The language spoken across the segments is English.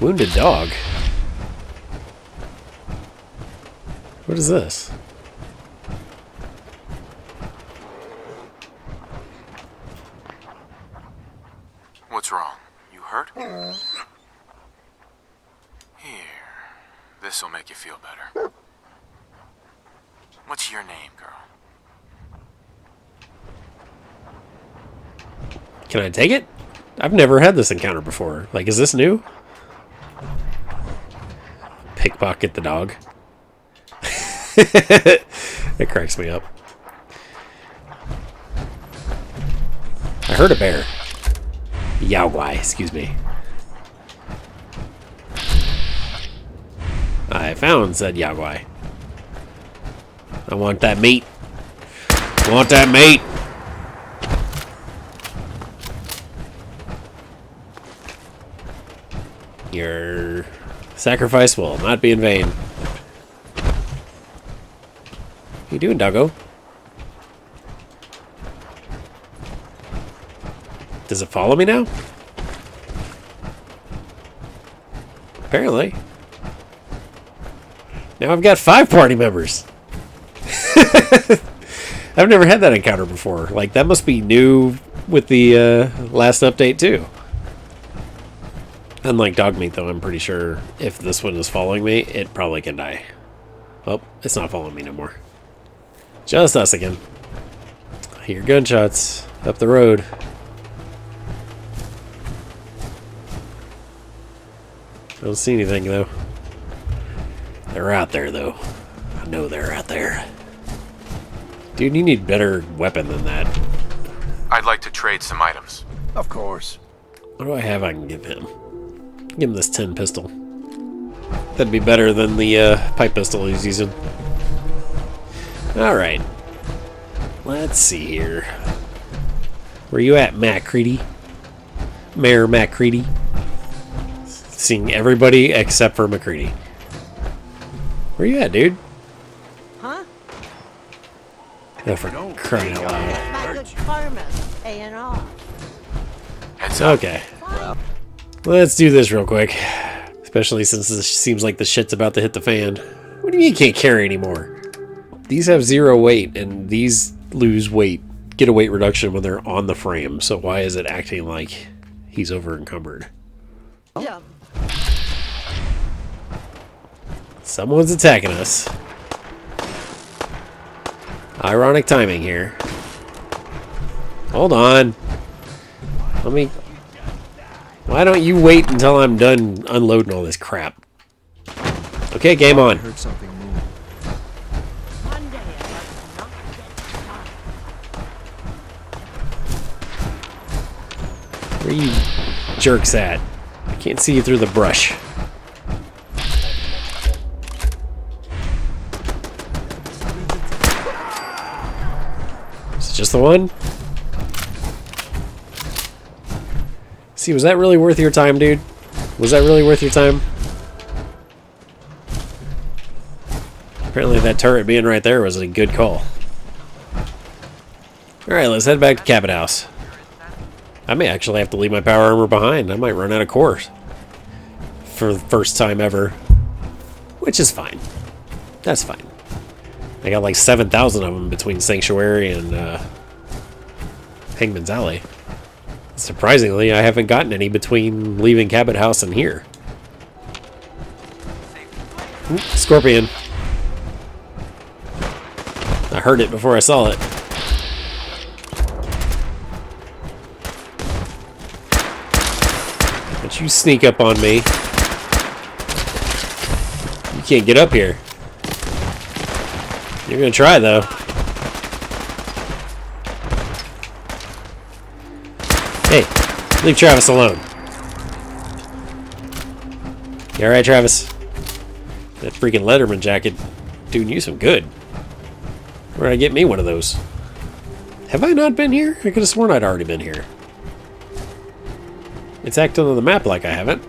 Wounded dog. What is this? What's wrong? You hurt? Here. This'll make you feel better. What's your name, girl? Can I take it? I've never had this encounter before. Like, is this new? Pickpocket the dog. It cracks me up. I heard a bear. Yaogwai, excuse me. I found said Yaogwai. I want that meat. I want that meat. Your sacrifice will not be in vain. What you doing, doggo? Does it follow me now? Apparently. Now I've got 5 party members. I've never had that encounter before. Like, that must be new with the last update, too. Unlike dog meat, though, I'm pretty sure if this one is following me, it probably can die. Oh, it's not following me no more. Just us again. I hear gunshots up the road. I don't see anything, though. They're out there, though. I know they're out there. Dude, you need better weapon than that. I'd like to trade some items. Of course. What do I have I can give him? Give him this 10 pistol. That'd be better than the pipe pistol he's using. Alright. Let's see here. Where you at, MacCready? Mayor MacCready? Seeing everybody except for MacCready. Where you at, dude? Huh? Oh, for crying out loud. My good karma's paying off. Heads up. Okay. Let's do this real quick. Especially since this seems like the shit's about to hit the fan. What do you mean you can't carry anymore? These have 0 weight, and these lose weight. Get a weight reduction when they're on the frame. So why is it acting like he's over encumbered? Yeah. Someone's attacking us. Ironic timing here. Hold on. Let me... Why don't you wait until I'm done unloading all this crap? Okay, game on. I heard something new. One day I must not get started. Where you jerks at? I can't see you through the brush. Is it just the one? See, was that really worth your time, dude? Was that really worth your time? Apparently that turret being right there was a good call. Alright, let's head back to Cabot House. I may actually have to leave my power armor behind. I might run out of cores. For the first time ever. Which is fine. That's fine. I got like 7,000 of them between Sanctuary and Hangman's Alley. Surprisingly, I haven't gotten any between leaving Cabot House and here. Ooh, Scorpion. I heard it before I saw it. Don't you sneak up on me. You can't get up here. You're gonna try, though. Hey, leave Travis alone. You alright, Travis? That freaking Letterman jacket doing you some good. Where'd I get me one of those? Have I not been here? I could have sworn I'd already been here. It's acting on the map like I haven't.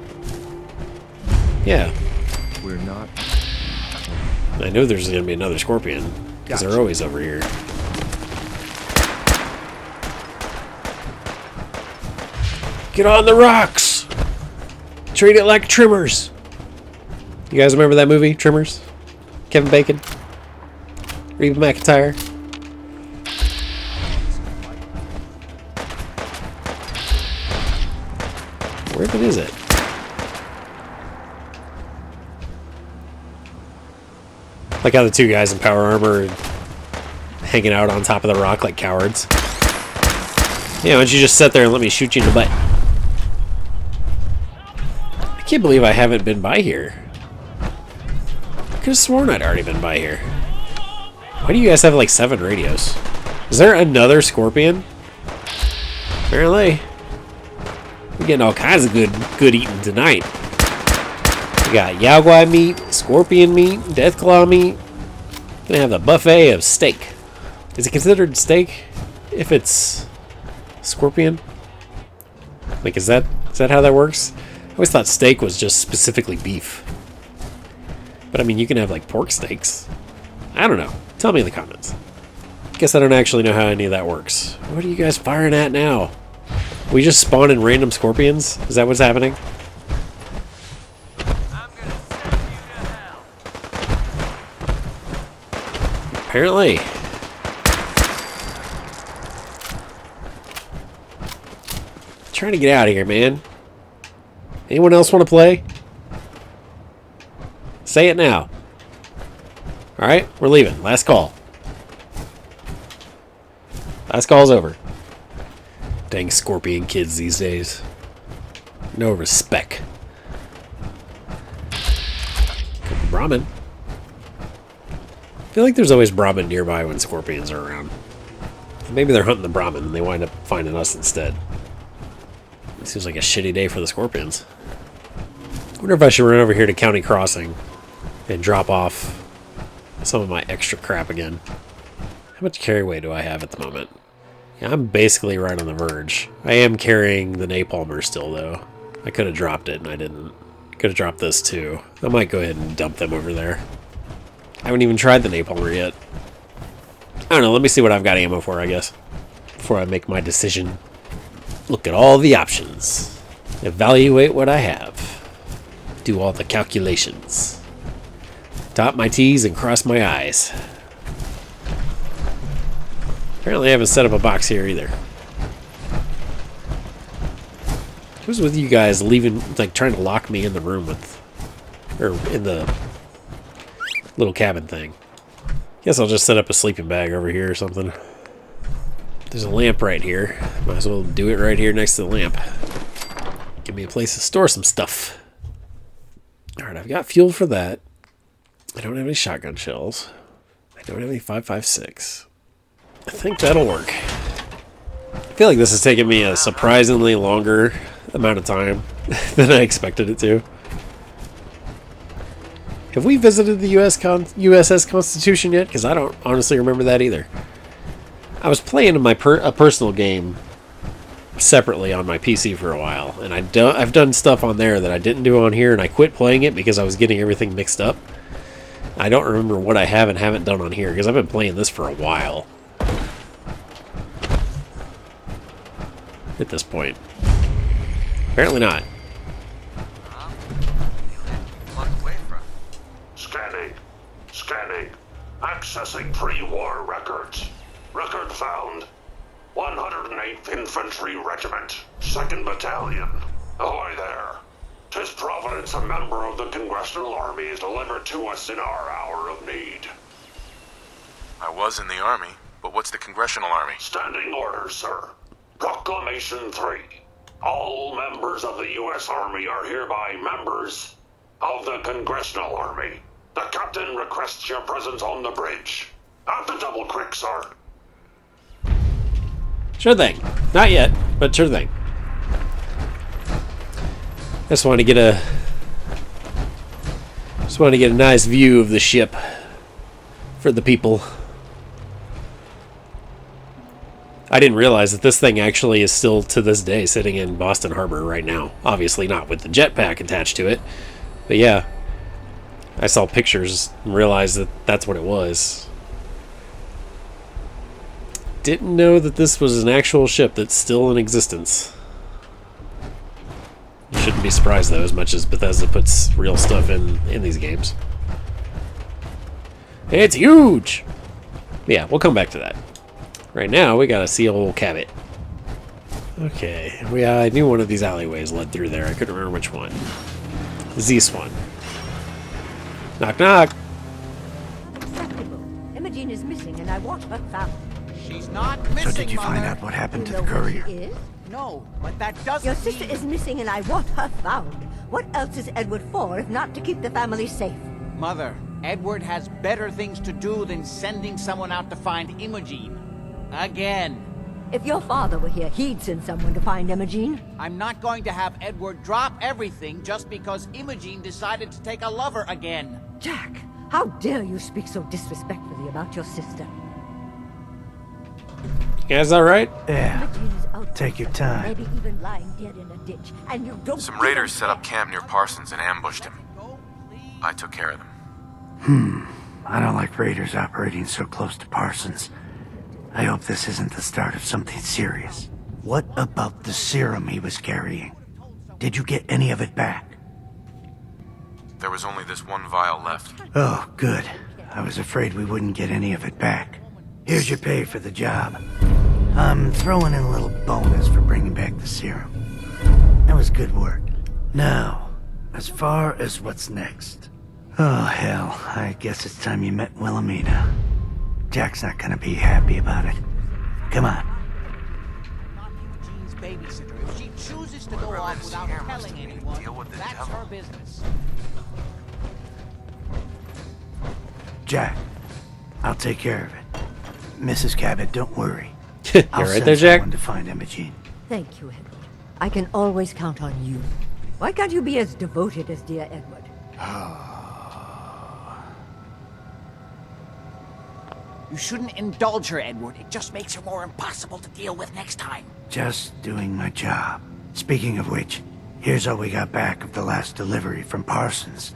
Yeah. We're not. I know there's going to be another Scorpion. Because they're always over here. Get on the rocks! Treat it like Trimmers. You guys remember that movie, Trimmers? Kevin Bacon? Reba McEntire? Where even is it? Like how the two guys in power armor are hanging out on top of the rock like cowards. Yeah, why don't you just sit there and let me shoot you in the butt? I can't believe I haven't been by here. I could have sworn I'd already been by here. Why do you guys have like 7 radios? Is there another scorpion? Apparently. We're getting all kinds of good eating tonight. We got Yaogwai meat, scorpion meat, deathclaw meat. Gonna have a buffet of steak. Is it considered steak if it's scorpion? Like, is that how that works? I always thought steak was just specifically beef. But I mean, you can have like pork steaks. I don't know. Tell me in the comments. Guess I don't actually know how any of that works. What are you guys firing at now? We just spawn in random scorpions? Is that what's happening? Apparently. Trying to get out of here, man. Anyone else want to play? Say it now. Alright, we're leaving. Last call. Last call's over. Dang scorpion kids these days. No respect. Brahmin. I feel like there's always Brahmin nearby when scorpions are around. Maybe they're hunting the Brahmin and they wind up finding us instead. It seems like a shitty day for the scorpions. I wonder if I should run over here to County Crossing and drop off some of my extra crap again. How much carry weight do I have at the moment? Yeah, I'm basically right on the verge. I am carrying the napalmer still, though. I could have dropped it, and I didn't. Could have dropped this, too. I might go ahead and dump them over there. I haven't even tried the napalmer yet. I don't know, let me see what I've got ammo for, I guess. Before I make my decision. Look at all the options. Evaluate what I have. Do all the calculations. Dot my T's and cross my I's. Apparently I haven't set up a box here either. Who's with you guys leaving, like trying to lock me in the room with, or in the little cabin thing? Guess I'll just set up a sleeping bag over here or something. There's a lamp right here. Might as well do it right here next to the lamp. Give me a place to store some stuff. Alright, I've got fuel for that. I don't have any shotgun shells. I don't have any 5.56. I think that'll work. I feel like this is taking me a surprisingly longer amount of time than I expected it to. Have we visited the USS Constitution yet? Because I don't honestly remember that either. I was playing a personal game separately on my PC for a while, and I've done stuff on there that I didn't do on here, and I quit playing it because I was getting everything mixed up. I don't remember what I have and haven't done on here because I've been playing this for a while. At this point. Apparently not. Scanning. Scanning. Accessing pre-war records. Record found. 108th Infantry Regiment, 2nd Battalion. Ahoy there. 'Tis Providence, a member of the Congressional Army, is delivered to us in our hour of need. I was in the Army, but what's the Congressional Army? Standing orders, sir. Proclamation 3. All members of the U.S. Army are hereby members of the Congressional Army. The captain requests your presence on the bridge. At the Double Creek, sir. Sure thing. Not yet, but sure thing. Just want to get a nice view of the ship for the people. I didn't realize that this thing actually is still to this day sitting in Boston Harbor right now. Obviously not with the jetpack attached to it, but yeah, I saw pictures and realized that that's what it was. Didn't know that this was an actual ship that's still in existence. shouldn't be surprised though, as much as Bethesda puts real stuff in these games. It's huge! Yeah, we'll come back to that. Right now, we gotta see old Cabot. Okay, I knew one of these alleyways led through there. I couldn't remember which one. This one. Knock, knock! Unacceptable. Emogene is missing and I want her found. She's not missing, So did you find Mother. out what happened to You the know where courier? she is? No, but that doesn't Your sister mean... is missing and I want her found. What else is Edward for if not to keep the family safe? Mother, Edward has better things to do than sending someone out to find Emogene. Again. If your father were here, he'd send someone to find Emogene. I'm not going to have Edward drop everything just because Emogene decided to take a lover again. Jack, how dare you speak so disrespectfully about your sister? You guys alright? Yeah. Emogene is out Take your time. maybe even lying dead in a ditch, and you don't... Some raiders set up camp near Parsons and ambushed him. I took care of them. I don't like raiders operating so close to Parsons. I hope this isn't the start of something serious. What about the serum he was carrying? Did you get any of it back? There was only this one vial left. Oh, good. I was afraid we wouldn't get any of it back. Here's your pay for the job. I'm throwing in a little bonus for bringing back the serum. That was good work. Now, as far as what's next. Oh, hell. I guess it's time you met Wilhelmina. Jack's not gonna be happy about it. Come on. Not Emogene's babysitter. If she chooses to go off without telling anyone, that's her business. Jack, I'll take care of it. Mrs. Cabot, don't worry. You're I'll right send there, Jack. someone to find Emogene. Thank you, Edward. I can always count on you. Why can't you be as devoted as dear Edward? You shouldn't indulge her, Edward. It just makes her more impossible to deal with next time. Just doing my job. Speaking of which, here's all we got back of the last delivery from Parsons.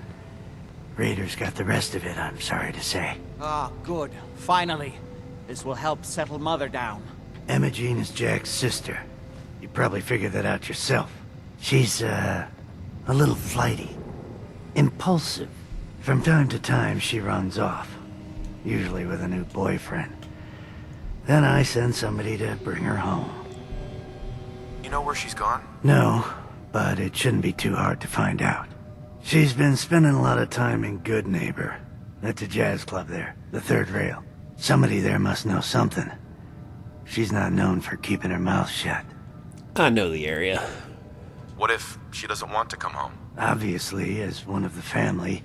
Raiders got the rest of it, I'm sorry to say. Ah, good. Finally. This will help settle Mother down. Emogene is Jack's sister. You probably figured that out yourself. She's, a little flighty. Impulsive. From time to time, she runs off. Usually with a new boyfriend. Then I send somebody to bring her home. You know where she's gone? No, but it shouldn't be too hard to find out. She's been spending a lot of time in Good Neighbor. That's a jazz club there, the third rail. Somebody there must know something. She's not known for keeping her mouth shut. I know the area. What if she doesn't want to come home? Obviously, as one of the family,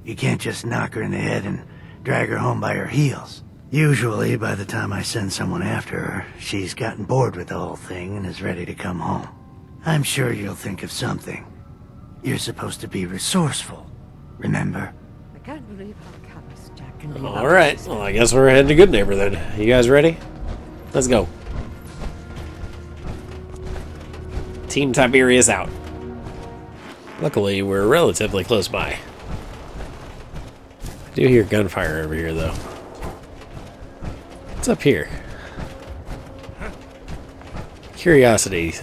you can't just knock her in the head and drag her home by her heels. Usually, by the time I send someone after her, she's gotten bored with the whole thing and is ready to come home. I'm sure you'll think of something. You're supposed to be resourceful, remember? I can't believe how callous Jack can be. about Alright, this. well I guess we're heading to Good Neighbor then. You guys ready? Let's go. Team Tiberius out. Luckily, we're relatively close by. I do hear gunfire over here, though. What's up here? Curiosity.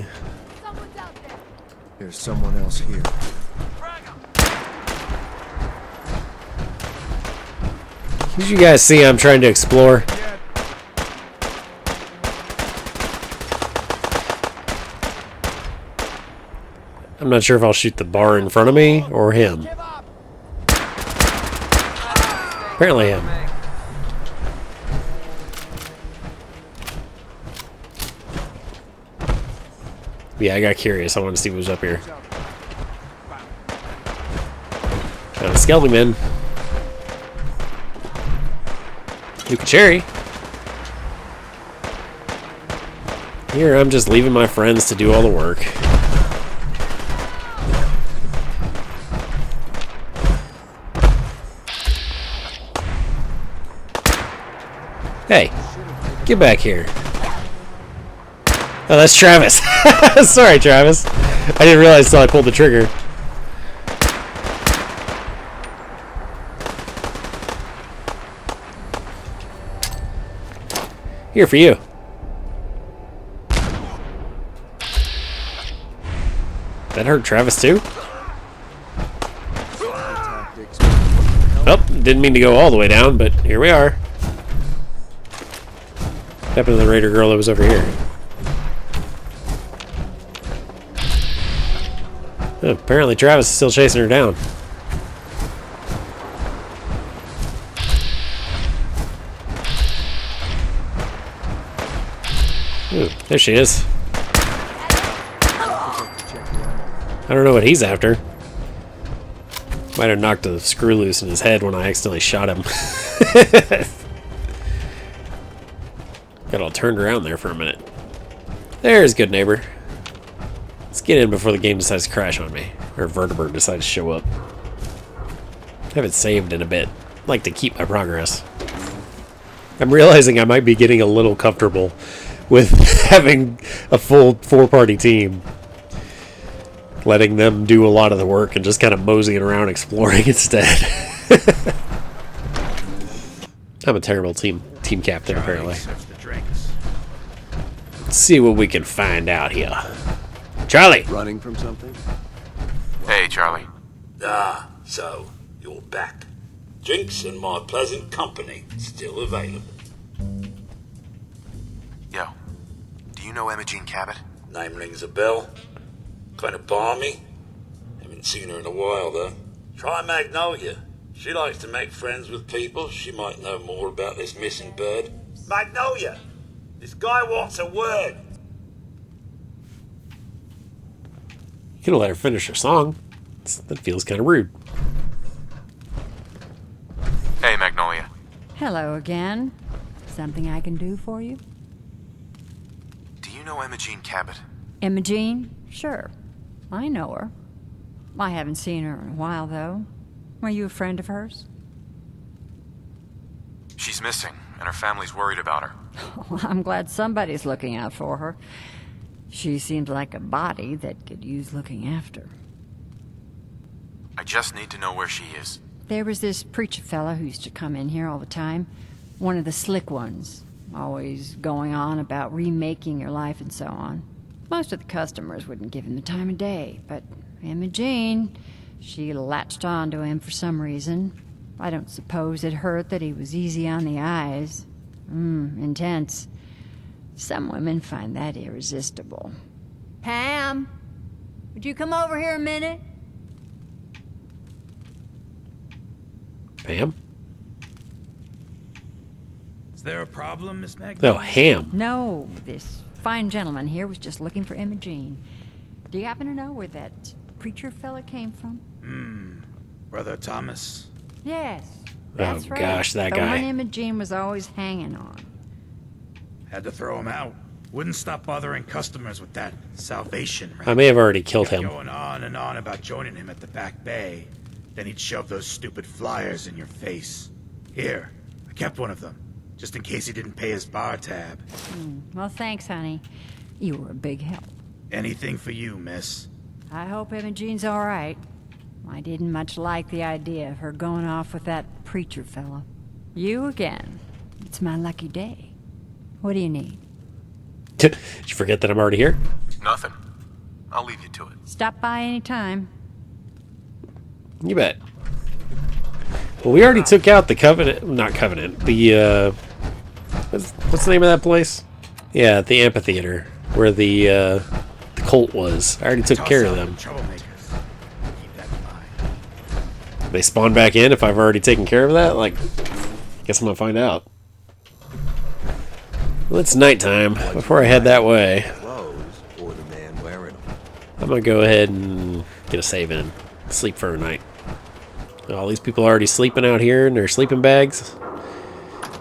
There's someone else here. Did you guys see I'm trying to explore? I'm not sure if I'll shoot the bar in front of me or him. Apparently him. Yeah, I got curious. I wanted to see what was up here. Found a skeleton man. Luke Cherry. Here, I'm just leaving my friends to do all the work. Hey, get back here. Oh, that's Travis. Sorry, Travis. I didn't realize until I pulled the trigger. Here for you. That hurt Travis too? Oh, didn't mean to go all the way down, but here we are. What happened to the Raider girl that was over here? Oh, apparently Travis is still chasing her down. Ooh, there she is. I don't know what he's after. Might have knocked a screw loose in his head when I accidentally shot him. Got all turned around there for a minute. There's good neighbor. Let's get in before the game decides to crash on me. Or Vertebrate decides to show up. I haven't saved in a bit. I'd like to keep my progress. I'm realizing I might be getting a little comfortable with having a full 4-party team. Letting them do a lot of the work and just kind of moseying around exploring instead. I'm a terrible team captain, apparently. Let's see what we can find out here. Charlie! Running from something? Hey, Charlie. Ah, so you're back. Drinks and my pleasant company still available. Yo, do you know Emogene Cabot? Name rings a bell. Kind of balmy. Haven't seen her in a while, though. Try Magnolia. She likes to make friends with people. She might know more about this missing bird. Magnolia! This guy wants a word. You could have let her finish her song. That feels kind of rude. Hey, Magnolia. Hello again. Something I can do for you? Do you know Emogene Cabot? Emogene? Sure. I know her. I haven't seen her in a while, though. Are you a friend of hers? She's missing, and her family's worried about her. Well, I'm glad somebody's looking out for her. She seems like a body that could use looking after. I just need to know where she is. There was this preacher fella who used to come in here all the time. One of the slick ones. Always going on about remaking your life and so on. Most of the customers wouldn't give him the time of day, but Emogene, she latched on to him for some reason. I don't suppose it hurt that he was easy on the eyes. Intense. Some women find that irresistible. Pam, would you come over here a minute? Pam? Is there a problem, Miss Magnolia? Oh, Ham. No, this fine gentleman here was just looking for Emogene. Do you happen to know where that preacher fella came from? Brother Thomas. Yes, that's Oh, right. gosh, that the guy. one Emogene was always hanging on. Had to throw him out. Wouldn't stop bothering customers with that salvation I may have already killed Kept him. going on and on about joining him at the back bay. Then he'd shove those stupid flyers in your face. Here, I kept one of them, just in case he didn't pay his bar tab. Well, thanks, honey. You were a big help. Anything for you, miss. I hope Emogene's all right. I didn't much like the idea of her going off with that preacher fella. You again. It's my lucky day. What do you need? Did you forget that I'm already here? Nothing. I'll leave you to it. Stop by any time. You bet. Well, we already took out the Covenant. Not Covenant. The, what's the name of that place? Yeah, the amphitheater. Where the cult was. I already took care of them. Troublemakers. Keep that in mind. They spawn back in if I've already taken care of that? Like, guess I'm gonna find out. Well, it's nighttime. Before I head that way, Clothes or the man wearing them? I'm gonna go ahead and get a save in. Sleep for a night. All these people are already sleeping out here in their sleeping bags.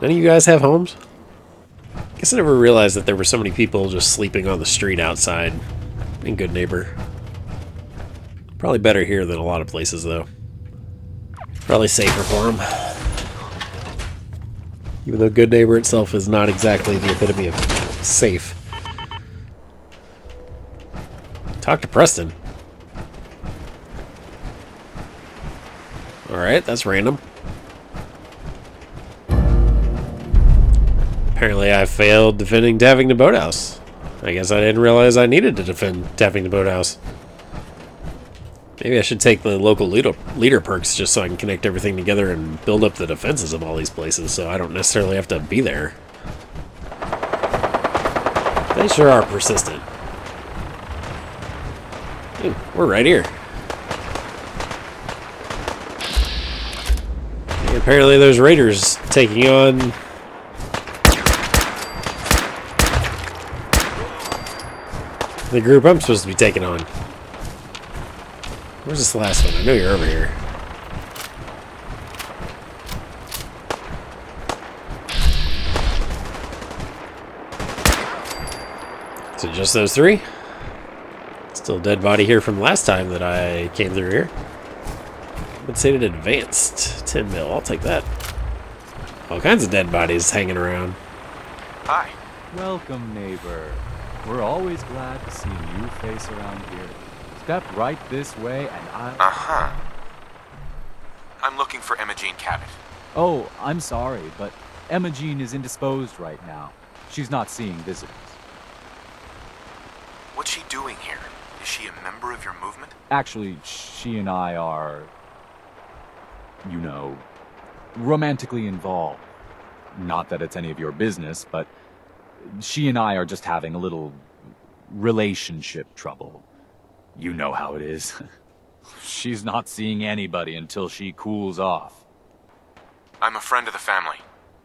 None of you guys have homes? Guess I never realized that there were so many people just sleeping on the street outside in Good Neighbor. Probably better here than a lot of places, though. Probably safer for them. Even though Good Neighbor itself is not exactly the epitome of safe. Talk to Preston. Alright, that's random. Apparently I failed defending Tapping the Boathouse. I guess I didn't realize I needed to defend Tapping the Boathouse. Maybe I should take the local leader perks just so I can connect everything together and build up the defenses of all these places so I don't necessarily have to be there. They sure are persistent. Ooh, we're right here. And apparently there's raiders taking on... the group I'm supposed to be taking on. Where's this last one? I know you're over here. So just those three? Still a dead body here from last time that I came through here. Compensated advanced. 10 mil, I'll take that. All kinds of dead bodies hanging around. Hi. Welcome, neighbor. We're always glad to see a new face around here. Step right this way and I'll... Uh-huh. I'm looking for Emogene Cabot. Oh, I'm sorry, but Emogene is indisposed right now. She's not seeing visitors. What's she doing here? Is she a member of your movement? Actually, she and I are... you know, romantically involved. Not that it's any of your business, but she and I are just having a little relationship trouble. You know how it is. She's not seeing anybody until she cools off. I'm a friend of the family.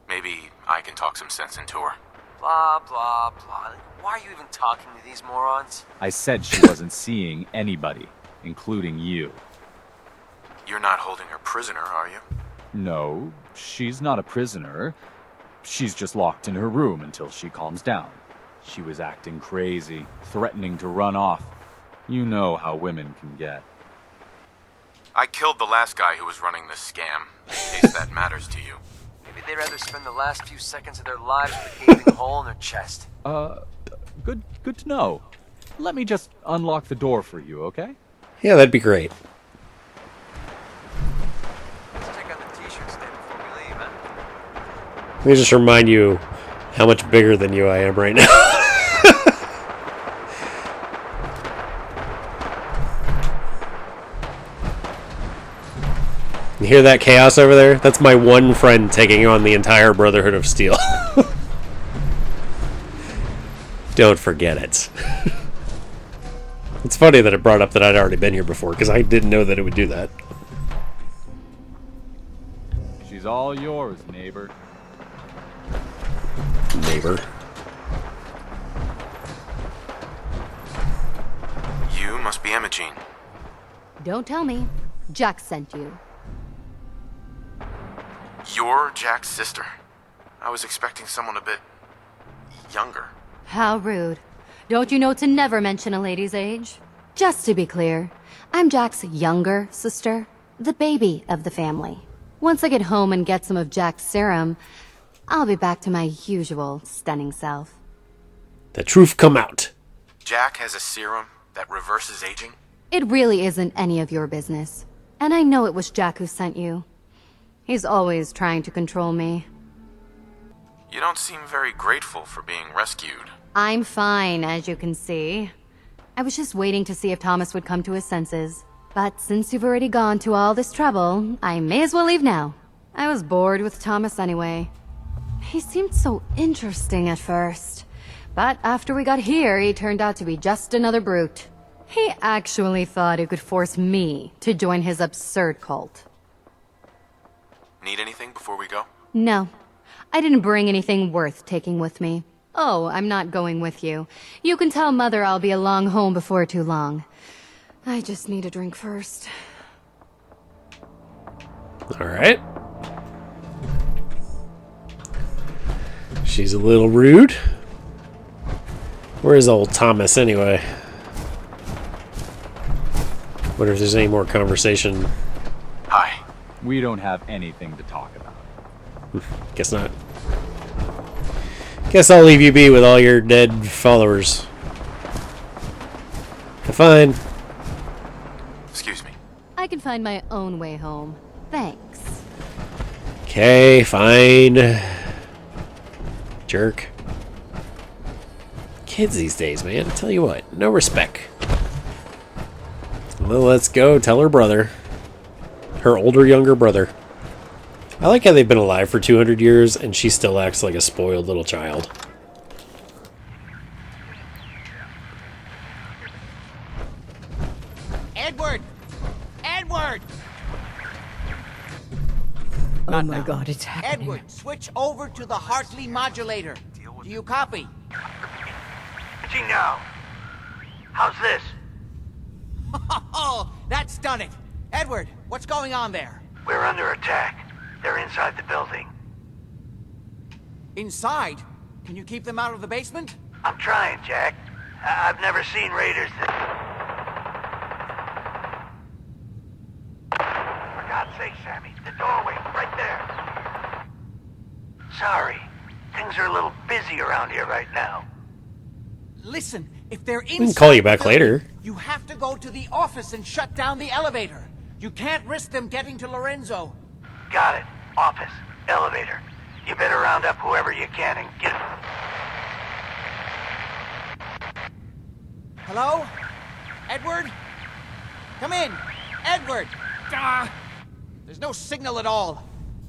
Maybe I can talk some sense into her. Blah, blah, blah. Why are you even talking to these morons? I said she wasn't seeing anybody, including you. You're not holding her prisoner, are you? No, she's not a prisoner. She's just locked in her room until she calms down. She was acting crazy, threatening to run off. You know how women can get. I killed the last guy who was running this scam, in case that matters to you. Maybe they'd rather spend the last few seconds of their lives with a gaping hole in their chest. Good to know. Let me just unlock the door for you, okay? Yeah, that'd be great. Let's check out the t-shirts then before we leave, huh? Let me just remind you how much bigger than you I am right now. You hear that chaos over there? That's my one friend taking on the entire Brotherhood of Steel. Don't forget it. It's funny that it brought up that I'd already been here before, because I didn't know that it would do that. She's all yours, neighbor. Neighbor. You must be Emogene. Don't tell me. Jack sent you. You're Jack's sister. I was expecting someone a bit younger. How rude. Don't you know to never mention a lady's age? Just to be clear, I'm Jack's younger sister, the baby of the family. Once I get home and get some of Jack's serum, I'll be back to my usual stunning self. The truth come out. Jack has a serum that reverses aging? It really isn't any of your business. And I know it was Jack who sent you. He's always trying to control me. You don't seem very grateful for being rescued. I'm fine, as you can see. I was just waiting to see if Thomas would come to his senses. But since you've already gone to all this trouble, I may as well leave now. I was bored with Thomas anyway. He seemed so interesting at first. But after we got here, he turned out to be just another brute. He actually thought he could force me to join his absurd cult. Need anything before we go? No. I didn't bring anything worth taking with me. Oh, I'm not going with you. You can tell Mother I'll be along home before too long. I just need a drink first. Alright. She's a little rude. Where's old Thomas anyway? Wonder if there's any more conversation. Hi. We don't have anything to talk about. Guess not. Guess I'll leave you be with all your dead followers. Have fun. Excuse me. I can find my own way home. Thanks. Okay, fine. Jerk. Kids these days, man. I tell you what, no respect. Well, let's go tell her brother. Her older, younger brother. I like how they've been alive for 200 years and she still acts like a spoiled little child. Edward! Edward! Oh my God, it's happening. Edward, switch over to the Hartley modulator. Do you copy? Gee, now. How's this? Oh, that's done it. Edward, what's going on there? We're under attack. They're inside the building. Inside? Can you keep them out of the basement? I'm trying, Jack. I've never seen raiders that... For God's sake, Sammy, the doorway, right there. Sorry. Things are a little busy around here right now. Listen, if they're inside... We can call you back the building, later. You have to go to the office and shut down the elevator. You can't risk them getting to Lorenzo. Got it. Office. Elevator. You better round up whoever you can and get... Hello? Edward? Come in. Edward! Ah, there's no signal at all.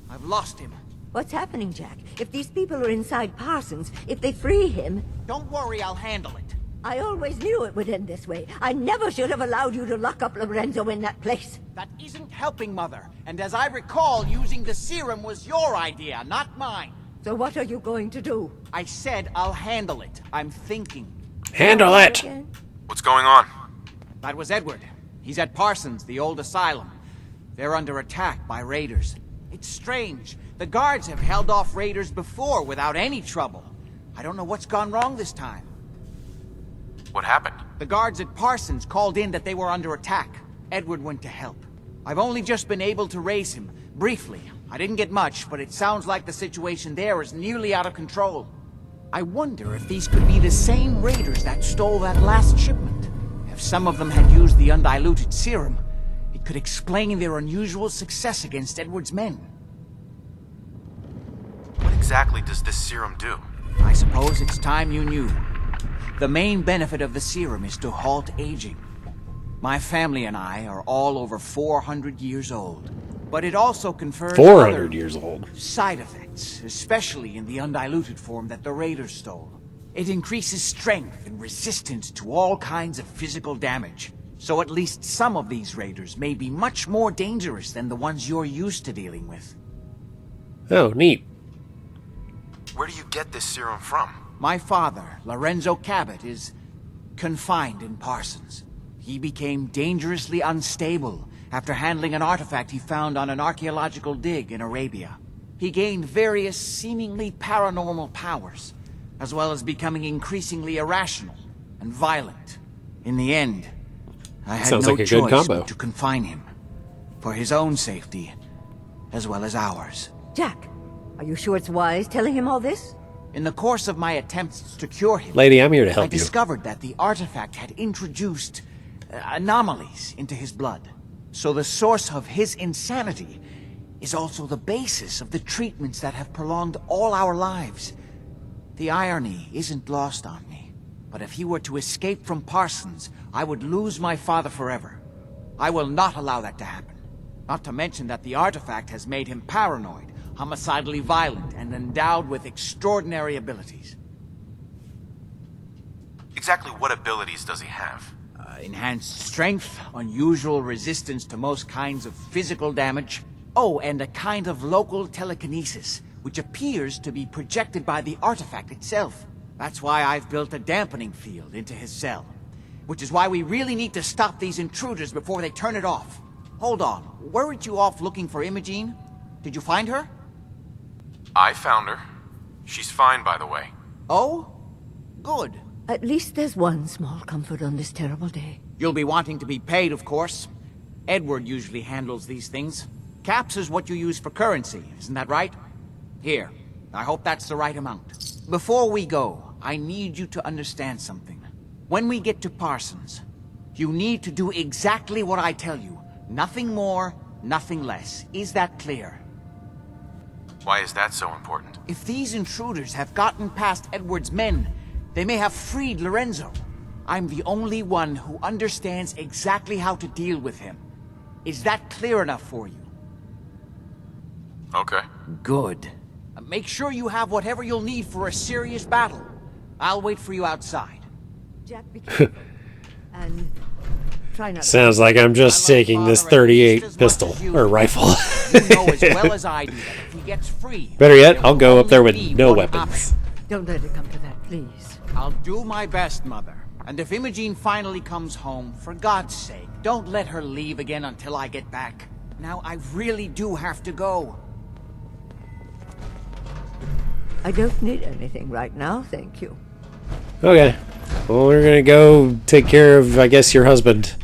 I've lost him. What's happening, Jack? If these people are inside Parsons, if they free him... Don't worry, I'll handle it. I always knew it would end this way. I never should have allowed you to lock up Lorenzo in that place. That isn't helping, Mother. And as I recall, using the serum was your idea, not mine. So what are you going to do? I said I'll handle it. I'm thinking. Handle it! What's going on? That was Edward. He's at Parsons, the old asylum. They're under attack by raiders. It's strange. The guards have held off raiders before without any trouble. I don't know what's gone wrong this time. What happened? The guards at Parsons called in that they were under attack. Edward went to help. I've only just been able to raise him, briefly. I didn't get much, but it sounds like the situation there is nearly out of control. I wonder if these could be the same raiders that stole that last shipment. If some of them had used the undiluted serum, it could explain their unusual success against Edward's men. What exactly does this serum do? I suppose it's time you knew. The main benefit of the serum is to halt aging. My family and I are all over 400 years old. But it also confers 400 other years old. side effects, especially in the undiluted form that the raiders stole. It increases strength and resistance to all kinds of physical damage. So at least some of these raiders may be much more dangerous than the ones you're used to dealing with. Oh, neat. Where do you get this serum from? My father, Lorenzo Cabot, is confined in Parsons. He became dangerously unstable after handling an artifact he found on an archaeological dig in Arabia. He gained various seemingly paranormal powers, as well as becoming increasingly irrational and violent. In the end, I had Sounds no like a good choice combo. but to confine him, for his own safety, as well as ours. Jack, are you sure it's wise telling him all this? In the course of my attempts to cure him, Lady, I'm here to I help you. discovered that the artifact had introduced anomalies into his blood. So the source of his insanity is also the basis of the treatments that have prolonged all our lives. The irony isn't lost on me, but if he were to escape from Parsons, I would lose my father forever. I will not allow that to happen. Not to mention that the artifact has made him paranoid, homicidally violent, and endowed with extraordinary abilities. Exactly what abilities does he have? Enhanced strength, unusual resistance to most kinds of physical damage. Oh, and a kind of local telekinesis, which appears to be projected by the artifact itself. That's why I've built a dampening field into his cell. Which is why we really need to stop these intruders before they turn it off. Hold on, weren't you off looking for Emogene? Did you find her? I found her. She's fine, by the way. Oh? Good. At least there's one small comfort on this terrible day. You'll be wanting to be paid, of course. Edward usually handles these things. Caps is what you use for currency, isn't that right? Here, I hope that's the right amount. Before we go, I need you to understand something. When we get to Parsons, you need to do exactly what I tell you. Nothing more, nothing less. Is that clear? Why is that so important? If these intruders have gotten past Edward's men, they may have freed Lorenzo. I'm the only one who understands exactly how to deal with him. Is that clear enough for you? Okay. Good. Make sure you have whatever you'll need for a serious battle. I'll wait for you outside. Jack, be careful. And try not to... Sounds like I'm just taking this 38 pistol, or rifle. You know as well as I do that if he gets free... Better yet, I'll go up there with no weapons. Don't let it come to that, please. I'll do my best, Mother. And if Emogene finally comes home, for God's sake, don't let her leave again until I get back. Now, I really do have to go. I don't need anything right now, thank you. Okay. Well, we're gonna go take care of, I guess, your husband.